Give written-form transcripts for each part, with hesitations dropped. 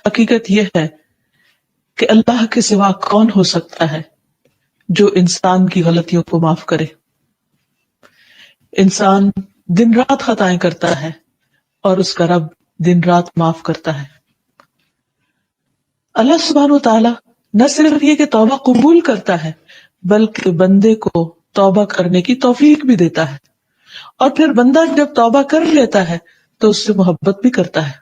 حقیقت یہ ہے کہ اللہ کے سوا کون ہو سکتا ہے جو انسان کی غلطیوں کو معاف کرے. انسان دن رات خطائیں کرتا ہے اور اس کا رب دن رات معاف کرتا ہے. اللہ سبحانہ و تعالی نہ صرف یہ کہ توبہ قبول کرتا ہے بلکہ بندے کو توبہ کرنے کی توفیق بھی دیتا ہے، اور پھر بندہ جب توبہ کر لیتا ہے تو اس سے محبت بھی کرتا ہے.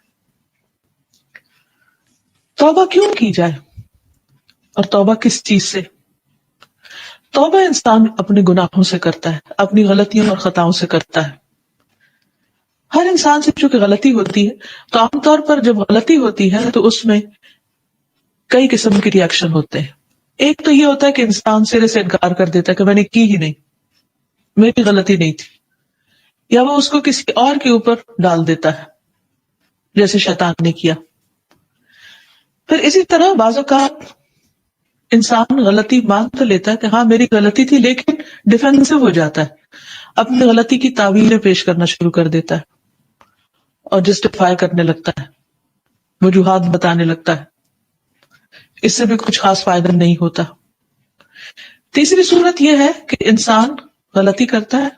توبہ کیوں کی جائے اور توبہ کس چیز سے؟ توبہ انسان اپنے گناہوں سے کرتا ہے، اپنی غلطیوں اور خطاؤں سے کرتا ہے. ہر انسان سے چونکہ غلطی ہوتی ہے تو عام طور پر جب غلطی ہوتی ہے تو اس میں کئی قسم کے ریئیکشن ہوتے ہیں. ایک تو یہ ہوتا ہے کہ انسان سرے سے انکار کر دیتا ہے کہ میں نے کی ہی نہیں، میری غلطی نہیں تھی، یا وہ اس کو کسی اور کے اوپر ڈال دیتا ہے جیسے شیطان نے کیا. پھر اسی طرح بعض اوقات انسان غلطی مان تو لیتا ہے کہ ہاں میری غلطی تھی، لیکن ڈیفینسو ہو جاتا ہے، اپنی غلطی کی تعویلیں پیش کرنا شروع کر دیتا ہے اور جسٹیفائی کرنے لگتا ہے، وجوہات بتانے لگتا ہے. اس سے بھی کچھ خاص فائدہ نہیں ہوتا. تیسری صورت یہ ہے کہ انسان غلطی کرتا ہے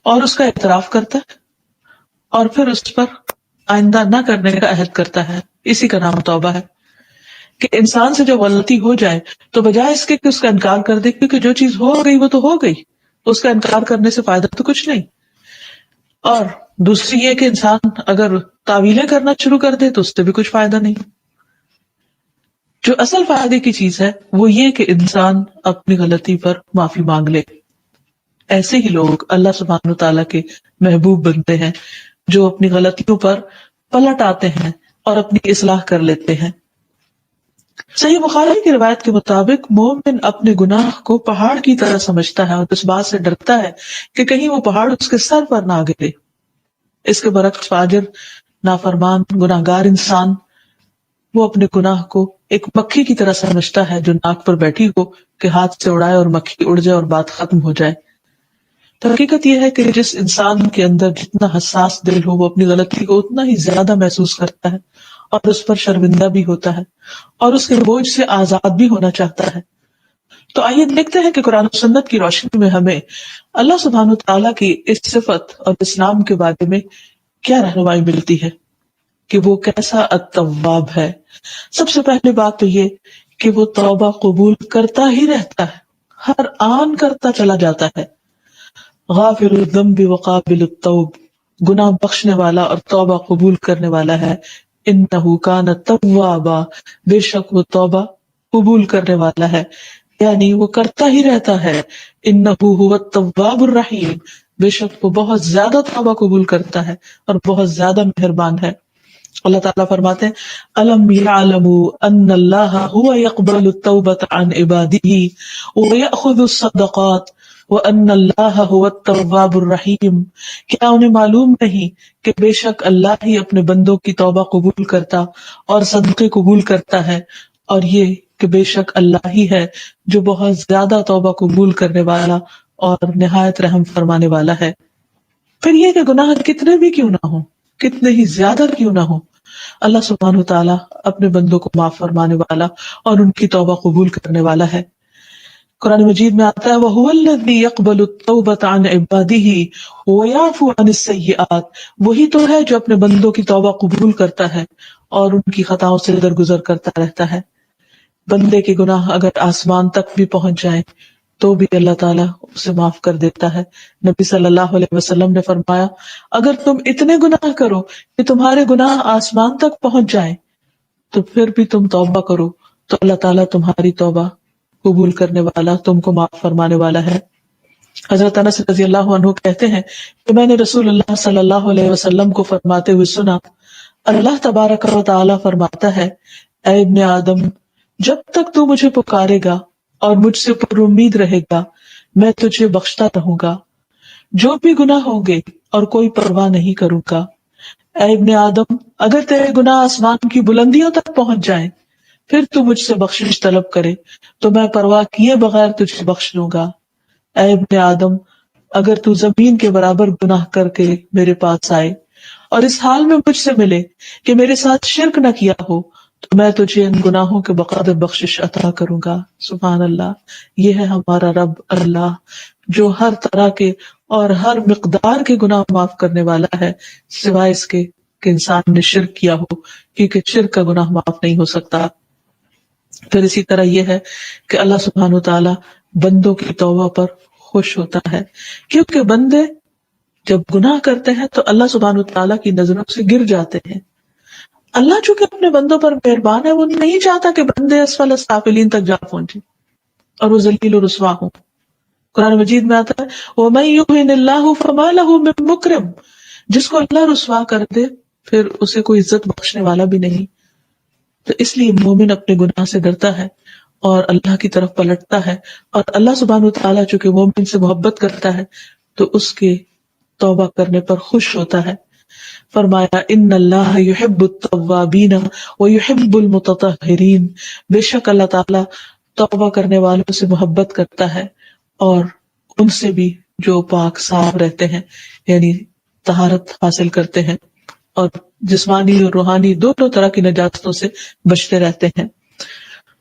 اور اس کا اعتراف کرتا ہے اور پھر اس پر آئندہ نہ کرنے کا عہد کرتا ہے. اسی کا نام توبہ ہے کہ انسان سے جو غلطی ہو جائے تو بجائے اس کے کہ اس کا انکار کر دے، کیونکہ جو چیز ہو گئی وہ تو ہو گئی، اس کا انکار کرنے سے فائدہ تو کچھ نہیں. اور دوسری یہ کہ انسان اگر تعویلیں کرنا شروع کر دے تو اس سے بھی کچھ فائدہ نہیں. جو اصل فائدے کی چیز ہے وہ یہ کہ انسان اپنی غلطی پر معافی مانگ لے. ایسے ہی لوگ اللہ سبحانہ تعالیٰ کے محبوب بنتے ہیں جو اپنی غلطیوں پر پلٹ آتے ہیں اور اپنی اصلاح کر لیتے ہیں. صحیح بخاری کی روایت کے مطابق مومن اپنے گناہ کو پہاڑ کی طرح سمجھتا ہے اور اس بات سے ڈرتا ہے کہ کہیں وہ پہاڑ اس کے سر پر نہ گرے. اس کے برعکس فاجر، نافرمان، گناہگار انسان وہ اپنے گناہ کو ایک مکھی کی طرح سمجھتا ہے جو ناک پر بیٹھی ہو کہ ہاتھ سے اڑائے اور مکھی اڑ جائے اور بات ختم ہو جائے. تو حقیقت یہ ہے کہ جس انسان کے اندر جتنا حساس دل ہو وہ اپنی غلطی کو اتنا ہی زیادہ محسوس کرتا ہے اور اس پر شرمندہ بھی ہوتا ہے اور اس کے بوجھ سے آزاد بھی ہونا چاہتا ہے. تو آئیے دیکھتے ہیں کہ قرآن و سنت کی روشنی میں ہمیں اللہ سبحانہ تعالیٰ کی اس صفت اور اس نام کے بارے میں کیا رہنمائی ملتی ہے کہ وہ کیسا التواب ہے. سب سے پہلے بات تو یہ کہ وہ توبہ قبول کرتا ہی رہتا ہے، ہر آن کرتا چلا جاتا ہے. غافر الذنب وقابل التوب، گناہ بخشنے والا اور توبہ قبول کرنے والا ہے. انہ کان توابا، بے شک وہ توبہ قبول کرنے والا ہے، یعنی وہ کرتا ہی رہتا ہے. انہ هو التواب الرحیم، بے شک وہ بہت زیادہ توبہ قبول کرتا ہے اور بہت زیادہ مہربان ہے. اللہ تعالیٰ فرماتے ہیں الم یعلموا ان اللہ هو يقبل التوبة عن عباده ويأخذ الصدقات وان اللہ هو التواب الرحیم. کیا انہیں معلوم نہیں کہ بے شک اللہ ہی اپنے بندوں کی توبہ قبول کرتا اور صدقے قبول کرتا ہے، اور یہ کہ بے شک اللہ ہی ہے جو بہت زیادہ توبہ قبول کرنے والا اور نہایت رحم فرمانے والا ہے. پھر یہ کہ گناہ کتنے بھی کیوں نہ ہوں، کتنے ہی زیادہ کیوں نہ ہوں، اللہ سبحانہ تعالیٰ اپنے بندوں کو معاف فرمانے والا اور ان کی توبہ قبول کرنے والا ہے. قرآن مجید میں آتا ہے وَهُوَ الَّذِي يَقْبَلُ التَّوْبَةَ عَنْ عِبَادِهِ وَيَعْفُو عَنِ السَّيِّئَاتِ، وہی تو ہے جو اپنے بندوں کی توبہ قبول کرتا ہے اور ان کی خطاؤں سے درگزر کرتا رہتا ہے. بندے کے گناہ اگر آسمان تک بھی پہنچ جائیں تو بھی اللہ تعالیٰ اسے معاف کر دیتا ہے. نبی صلی اللہ علیہ وسلم نے فرمایا اگر تم اتنے گناہ کرو کہ تمہارے گناہ آسمان تک پہنچ جائیں تو پھر بھی تم توبہ کرو تو اللہ تعالیٰ تمہاری توبہ قبول کرنے والا، تم کو معاف فرمانے والا ہے. حضرت انس رضی اللہ عنہ کہتے ہیں کہ میں نے رسول اللہ صلی اللہ علیہ وسلم کو فرماتے ہوئے سنا اللہ تبارک و تعالی فرماتا ہے اے ابن آدم، جب تک تو مجھے پکارے گا اور مجھ سے پر امید رہے گا میں تجھے بخشتا رہوں گا، جو بھی گناہ ہوں گے اور کوئی پرواہ نہیں کروں گا. اے ابن آدم، اگر تیرے گناہ آسمان کی بلندیوں تک پہنچ جائیں پھر تو مجھ سے بخشش طلب کرے تو میں پرواہ کیے بغیر تجھے بخش لوں گا. اے ابن آدم، اگر تو زمین کے برابر گناہ کر کے میرے پاس آئے اور اس حال میں مجھ سے ملے کہ میرے ساتھ شرک نہ کیا ہو تو میں تجھے ان گناہوں کے بقدر بخشش عطا کروں گا. سبحان اللہ. یہ ہے ہمارا رب اللہ جو ہر طرح کے اور ہر مقدار کے گناہ معاف کرنے والا ہے، سوائے اس کے کہ انسان نے شرک کیا ہو، کیونکہ شرک کا گناہ معاف نہیں ہو سکتا. پھر اسی طرح یہ ہے کہ اللہ سبحانہ و تعالی بندوں کی توبہ پر خوش ہوتا ہے، کیونکہ بندے جب گناہ کرتے ہیں تو اللہ سبحانہ و تعالیٰ کی نظروں سے گر جاتے ہیں. اللہ چونکہ اپنے بندوں پر مہربان ہے، وہ نہیں چاہتا کہ بندے اسفل السافلین تک جا پہنچے اور وہ ذلیل و رسوا ہوں. قرآن مجید میں آتا ہے وَمَن يُهِنِ اللَّهُ فَمَا لَهُ مِن مُكْرِمٍ، جس کو اللہ رسوا کر دے پھر اسے کوئی عزت بخشنے والا بھی نہیں. تو اس لیے مومن اپنے گناہ سے ڈرتا ہے اور اللہ کی طرف پلٹتا ہے، اور اللہ سبحانہ وتعالیٰ چونکہ مومن سے محبت کرتا ہے تو اس کے توبہ کرنے پر خوش ہوتا ہے. فرمایا ان اللہ یحب التوابین ویحب المتطہرین، بے شک اللہ تعالیٰ توبہ کرنے والوں سے محبت کرتا ہے اور ان سے بھی جو پاک صاف رہتے ہیں، یعنی طہارت حاصل کرتے ہیں اور جسمانی اور روحانی دونوں طرح کی نجاستوں سے بچتے رہتے ہیں.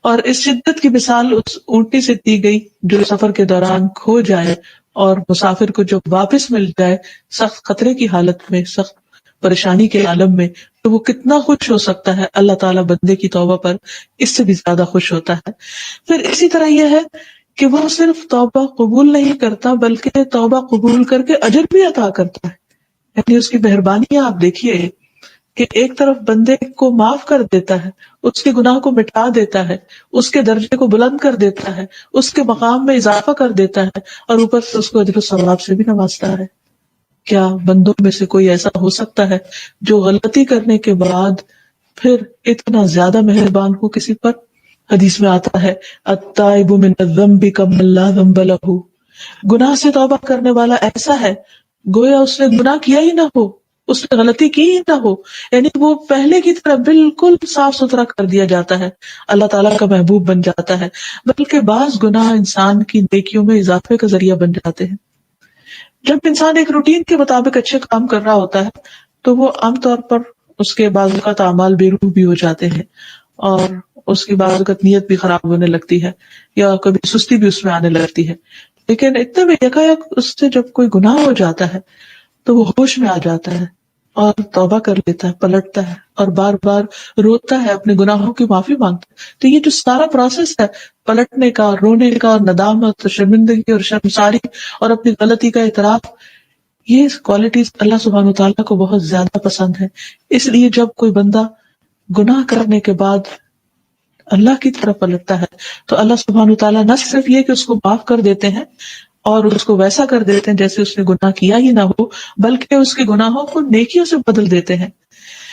اور اس شدت کی مثال اس اونٹنی سے دی گئی جو سفر کے دوران کھو جائے اور مسافر کو جب واپس مل جائے سخت خطرے کی حالت میں، سخت پریشانی کے عالم میں، تو وہ کتنا خوش ہو سکتا ہے. اللہ تعالیٰ بندے کی توبہ پر اس سے بھی زیادہ خوش ہوتا ہے. پھر اسی طرح یہ ہے کہ وہ صرف توبہ قبول نہیں کرتا بلکہ توبہ قبول کر کے اجر بھی عطا کرتا ہے. یعنی اس کی مہربانی آپ دیکھیے کہ ایک طرف بندے کو معاف کر دیتا ہے، اس کے گناہ کو مٹا دیتا ہے، اس کے درجے کو بلند کر دیتا ہے، اس کے مقام میں اضافہ کر دیتا ہے، اور اوپر سے اس کو اجر و ثواب سے بھی نوازتا ہے. کیا بندوں میں سے کوئی ایسا ہو سکتا ہے جو غلطی کرنے کے بعد پھر اتنا زیادہ مہربان ہو کسی پر؟ حدیث میں آتا ہے التائب من الذنب کمن لا ذنب لہ، گناہ سے توبہ کرنے والا ایسا ہے گویا اس نے گناہ کیا ہی نہ ہو، اس نے غلطی کی ہی نہ ہو، یعنی وہ پہلے کی طرح بالکل صاف ستھرا کر دیا جاتا ہے، اللہ تعالیٰ کا محبوب بن جاتا ہے. بلکہ بعض گناہ انسان کی نیکیوں میں اضافے کا ذریعہ بن جاتے ہیں. جب انسان ایک روٹین کے مطابق اچھے کام کر رہا ہوتا ہے تو وہ عام طور پر اس کے بعض اوقات اعمال بے روح بھی ہو جاتے ہیں اور اس کی بعض اوقات نیت بھی خراب ہونے لگتی ہے یا کبھی سستی بھی اس میں آنے لگتی ہے. لیکن اتنے میں یکایک اس سے جب کوئی گناہ ہو جاتا ہے تو وہ ہوش میں آ جاتا ہے اور توبہ کر لیتا ہے، پلٹتا ہے اور بار بار روتا ہے، اپنے گناہوں کی معافی مانگتا ہے. تو یہ جو سارا پروسیس ہے پلٹنے کا، رونے کا، ندامت اور شرمندگی اور شرمساری اور اپنی غلطی کا اعتراف، یہ کوالٹیز اللہ سبحانہ وتعالیٰ کو بہت زیادہ پسند ہے. اس لیے جب کوئی بندہ گناہ کرنے کے بعد اللہ کی طرف پلٹتا ہے تو اللہ سبحانہ وتعالیٰ نہ صرف یہ کہ اس کو معاف کر دیتے ہیں اور اس کو ویسا کر دیتے ہیں جیسے اس نے گناہ کیا ہی نہ ہو، بلکہ اس کے گناہوں کو نیکیوں سے بدل دیتے ہیں.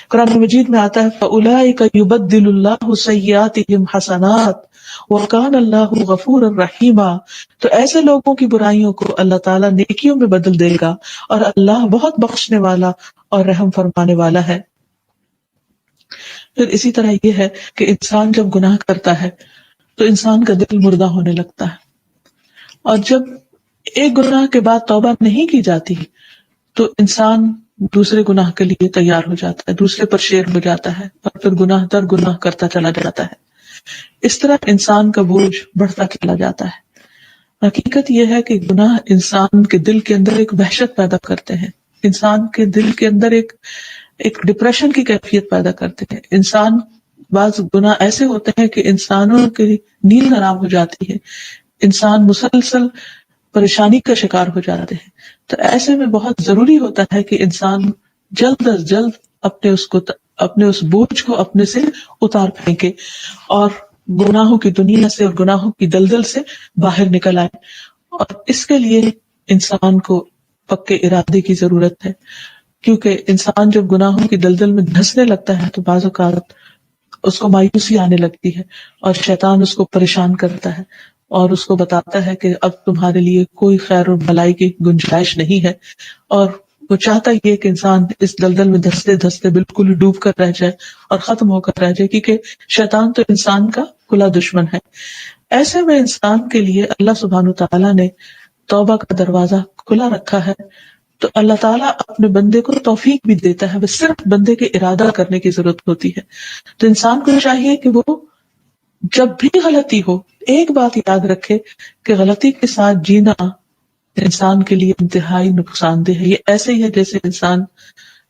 قرآن مجید میں آتا ہے فَأُولَئِكَ يُبَدِّلُ اللَّهُ سَيِّئَاتِهِمْ حَسَنَاتٍ وَكَانَ اللَّهُ غَفُورًا رَحِيمًا، تو ایسے لوگوں کی برائیوں کو اللہ تعالیٰ نیکیوں میں بدل دے گا اور اللہ بہت بخشنے والا اور رحم فرمانے والا ہے. پھر اسی طرح یہ ہے کہ انسان جب گناہ کرتا ہے تو انسان کا دل مردہ ہونے لگتا ہے، اور جب ایک گناہ کے بعد توبہ نہیں کی جاتی تو انسان دوسرے گناہ کے لیے تیار ہو جاتا ہے، دوسرے پر شیر ہو جاتا ہے اور پھر گناہ در گناہ کرتا چلا جاتا ہے. اس طرح انسان کا بوجھ بڑھتا چلا جاتا ہے. حقیقت یہ ہے کہ گناہ انسان کے دل کے اندر ایک وحشت پیدا کرتے ہیں، انسان کے دل کے اندر ایک ڈپریشن کی کیفیت پیدا کرتے ہیں. انسان بعض گناہ ایسے ہوتے ہیں کہ انسانوں کی نیند حرام ہو جاتی ہے، انسان مسلسل پریشانی کا شکار ہو جاتے ہیں. تو ایسے میں بہت ضروری ہوتا ہے کہ انسان جلد از جلد اپنے اس بوجھ کو اپنے سے اتار پھینکے اور گناہوں کی دنیا سے اور گناہوں کی دلدل سے باہر نکل آئے. اور اس کے لیے انسان کو پکے ارادے کی ضرورت ہے، کیونکہ انسان جب گناہوں کی دلدل میں دھنسنے لگتا ہے تو بعض اوقات اس کو مایوسی آنے لگتی ہے اور شیطان اس کو پریشان کرتا ہے اور اس کو بتاتا ہے کہ اب تمہارے لیے کوئی خیر اور بھلائی کی گنجائش نہیں ہے، اور وہ چاہتا یہ کہ انسان اس دلدل میں دھستے دھستے بالکل ڈوب کر رہ جائے اور ختم ہو کر رہ جائے، کیونکہ شیطان تو انسان کا کھلا دشمن ہے. ایسے میں انسان کے لیے اللہ سبحانہ تعالیٰ نے توبہ کا دروازہ کھلا رکھا ہے تو اللہ تعالیٰ اپنے بندے کو توفیق بھی دیتا ہے، بس صرف بندے کے ارادہ کرنے کی ضرورت ہوتی ہے۔ تو انسان کو چاہیے کہ وہ جب بھی غلطی ہو، ایک بات یاد رکھے کہ غلطی کے ساتھ جینا انسان کے لیے انتہائی نقصان دہ ہے۔ یہ ایسے ہی ہے جیسے انسان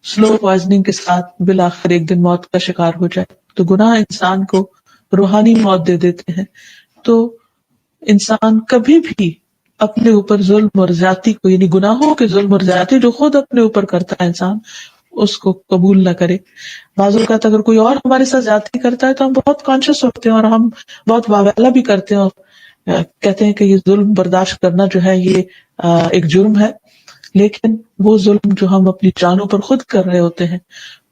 سلو پوائزننگ کے ساتھ بالآخر ایک دن موت کا شکار ہو جائے۔ تو گناہ انسان کو روحانی موت دے دیتے ہیں۔ تو انسان کبھی بھی اپنے اوپر ظلم اور زیادتی کو، یعنی گناہوں کے ظلم اور زیادتی جو خود اپنے اوپر کرتا ہے انسان، اس کو قبول نہ کرے۔ بعض اوقات اگر کوئی اور ہمارے ساتھ زیادتی کرتا ہے تو ہم بہت کانشیس ہوتے ہیں اور ہم بہت واویلا بھی کرتے ہیں اور کہتے ہیں کہ یہ ظلم برداشت کرنا جو ہے یہ ایک جرم ہے۔ لیکن وہ ظلم جو ہم اپنی جانوں پر خود کر رہے ہوتے ہیں،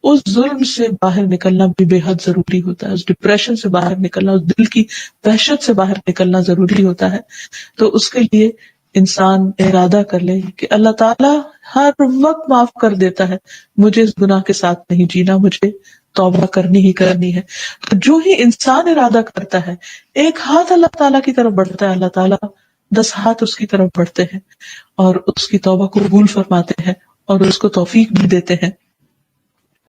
اس ظلم سے باہر نکلنا بھی بے حد ضروری ہوتا ہے۔ اس ڈپریشن سے باہر نکلنا، اس دل کی وحشت سے باہر نکلنا ضروری ہوتا ہے۔ تو اس کے لیے انسان ارادہ کر لے کہ اللہ تعالیٰ ہر وقت معاف کر دیتا ہے، مجھے اس گناہ کے ساتھ نہیں جینا، مجھے توبہ کرنی ہی کرنی ہے۔ تو جو ہی انسان ارادہ کرتا ہے، ایک ہاتھ اللہ تعالیٰ کی طرف بڑھتا ہے، اللہ تعالیٰ 10 ہاتھ اس کی طرف بڑھتے ہیں اور اس کی توبہ کو قبول فرماتے ہیں اور اس کو توفیق بھی دیتے ہیں۔